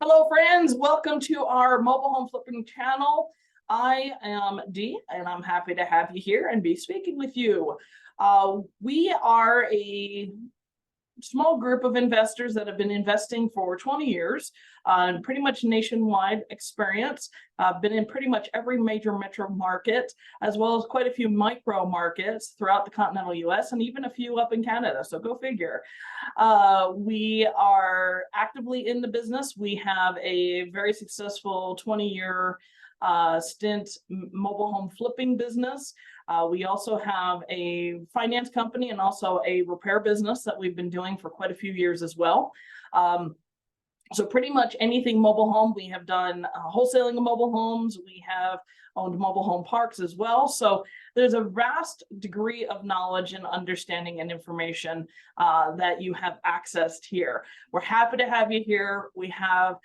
Hello, friends. Welcome to our mobile home flipping channel. I am Dee, and I'm happy to have you here and be speaking with you. We are a small group of investors that have been investing for 20 years, pretty much nationwide experience. Been in pretty much every major metro market, as well as quite a few micro markets throughout the continental US and even a few up in Canada. So go figure. We are actively in the business. We have a very successful 20-year stint mobile home flipping business. We also have a finance company and also a repair business that we've been doing for quite a few years as well. So pretty much anything mobile home. We have done wholesaling of mobile homes. We have owned mobile home parks as well. So there's a vast degree of knowledge and understanding and information that you have accessed here. We're happy to have you here. We have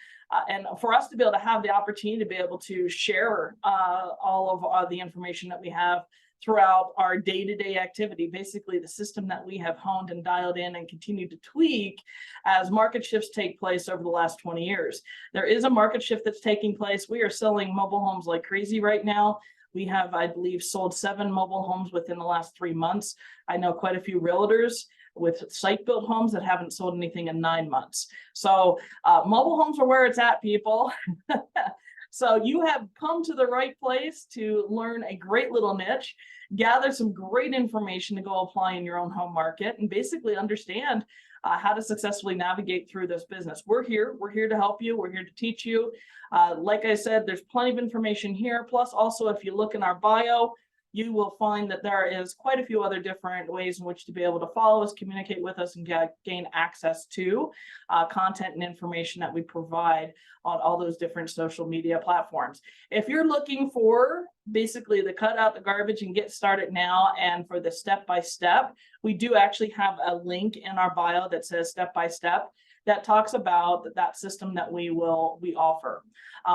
and for us to be able to have the opportunity to be able to share all of the information that we have throughout our day-to-day activity, basically the system that we have honed and dialed in and continue to tweak as market shifts take place over the last 20 years. There is a market shift that's taking place. We are selling mobile homes like crazy right now. We have, I believe, sold 7 mobile homes within the last 3 months. I know quite a few realtors with site-built homes that haven't sold anything in 9 months. So mobile homes are where it's at, people. So you have come to the right place to learn a great little niche, gather some great information to go apply in your own home market, and basically understand how to successfully navigate through this business. We're here to help you. We're here to teach you. Like I said, there's plenty of information here. Plus, also, if you look in our bio, you will find that there is quite a few other different ways in which to be able to follow us, communicate with us, and gain access to content and information that we provide on all those different social media platforms. If you're looking for basically the cut out the garbage and get started now, and for the step-by-step, we do actually have a link in our bio that says step-by-step that talks about that system that we offer.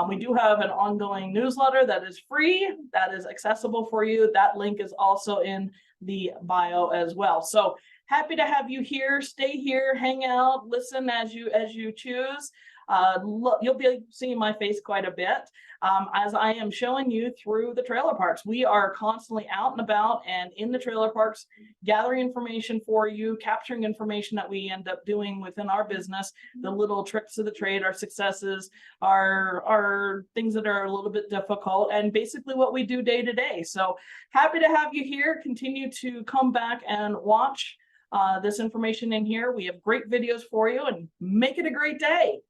We do have an ongoing newsletter that is free, that is accessible for you. That link is also in the bio as well. So happy to have you here. Stay here, hang out, listen as you choose. You'll be seeing my face quite a bit as I am showing you through the trailer parks. We are constantly out and about and in the trailer parks, gathering information for you, capturing information that we end up doing within our business, the little tricks of the trade, our successes, our things that are a little bit difficult, and basically what we do day to day. So happy to have you here. Continue to come back and watch this information in here. We have great videos for you, and make it a great day.